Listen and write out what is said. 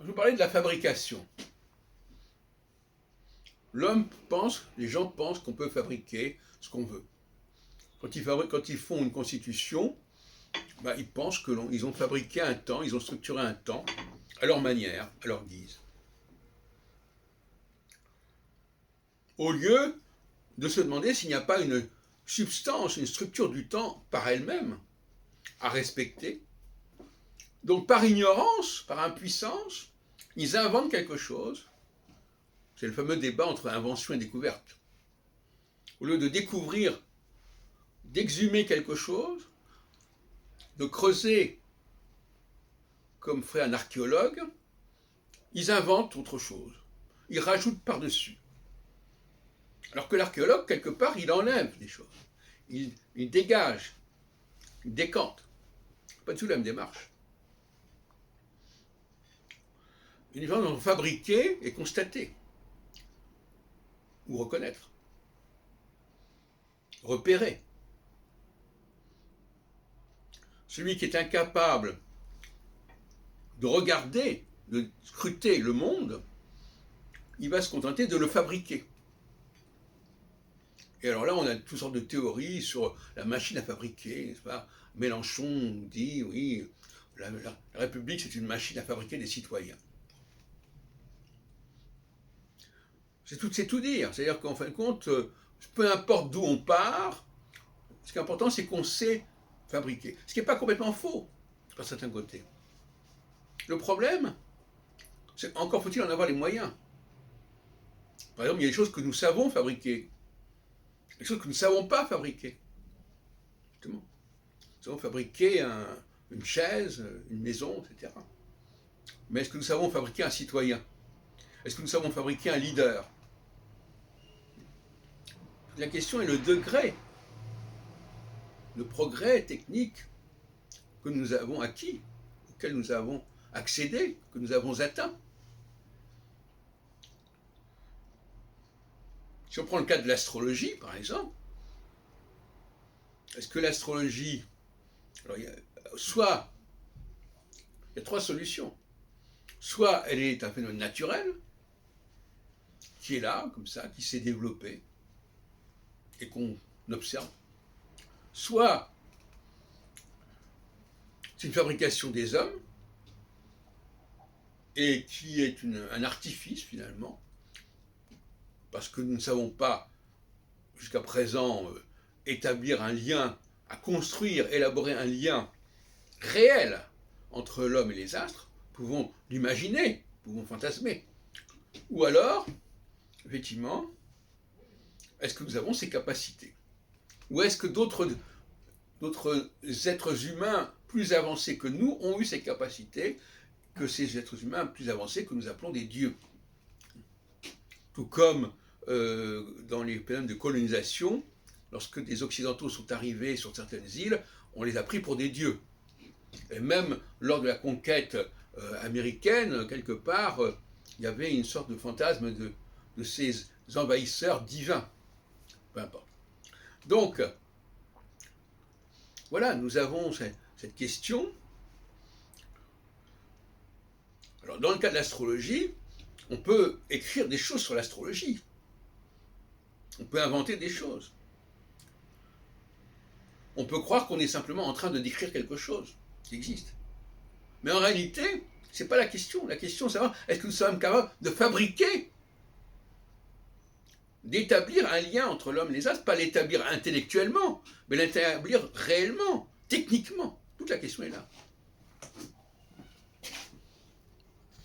Je vous parlais de la fabrication. Les gens pensent qu'on peut fabriquer ce qu'on veut. Quand ils font une constitution, ils pensent qu'ils ont fabriqué un temps, ils ont structuré un temps, à leur manière, à leur guise. Au lieu de se demander s'il n'y a pas une substance, une structure du temps par elle-même à respecter. Donc par ignorance, par impuissance, ils inventent quelque chose. C'est le fameux débat entre invention et découverte. Au lieu de découvrir, d'exhumer quelque chose, de creuser comme ferait un archéologue, ils inventent autre chose. Ils rajoutent par-dessus. Alors que l'archéologue, quelque part, il enlève des choses. Il dégage, il décante. Pas du tout la même démarche. Une gens vont fabriquer et constater. Ou reconnaître. Repérer. Celui qui est incapable de regarder, de scruter le monde, il va se contenter de le fabriquer. Et alors là, on a toutes sortes de théories sur la machine à fabriquer, n'est-ce pas ? Mélenchon dit, oui, la République, c'est une machine à fabriquer des citoyens. C'est tout dire. C'est-à-dire qu'en fin de compte, peu importe d'où on part, ce qui est important, c'est qu'on sait fabriquer. Ce qui n'est pas complètement faux, par certains côtés. Le problème, c'est encore faut-il en avoir les moyens. Par exemple, il y a des choses que nous savons fabriquer, des choses que nous ne savons pas fabriquer. Justement. Nous savons fabriquer une chaise, une maison, etc. Mais est-ce que nous savons fabriquer un citoyen ? Est-ce que nous savons fabriquer un leader ? La question est le degré de progrès technique que nous avons acquis, auquel nous avons accédé, que nous avons atteint. Si on prend le cas de l'astrologie, par exemple, est-ce que l'astrologie... Alors, il y a trois solutions. Soit elle est un phénomène naturel, qui est là, comme ça, qui s'est développé, et qu'on observe. Soit c'est une fabrication des hommes, et qui est un artifice, finalement, parce que nous ne savons pas, jusqu'à présent, établir un lien, à construire, élaborer un lien réel entre l'homme et les astres, pouvons l'imaginer, pouvons fantasmer. Ou alors, effectivement, est-ce que nous avons ces capacités ? Ou est-ce que d'autres êtres humains plus avancés que nous ont eu ces capacités, que ces êtres humains plus avancés que nous appelons des dieux ? Tout comme dans les périodes de colonisation, lorsque des Occidentaux sont arrivés sur certaines îles, on les a pris pour des dieux. Et même lors de la conquête américaine, quelque part, il y avait une sorte de fantasme de ces envahisseurs divins. Peu importe. Donc, voilà, nous avons cette question. Alors, dans le cas de l'astrologie, on peut écrire des choses sur l'astrologie. On peut inventer des choses. On peut croire qu'on est simplement en train de décrire quelque chose qui existe. Mais en réalité, ce n'est pas la question. La question, c'est savoir, est-ce que nous sommes capables de fabriquer, d'établir un lien entre l'homme et les astres, pas l'établir intellectuellement, mais l'établir réellement, techniquement. Toute la question est là.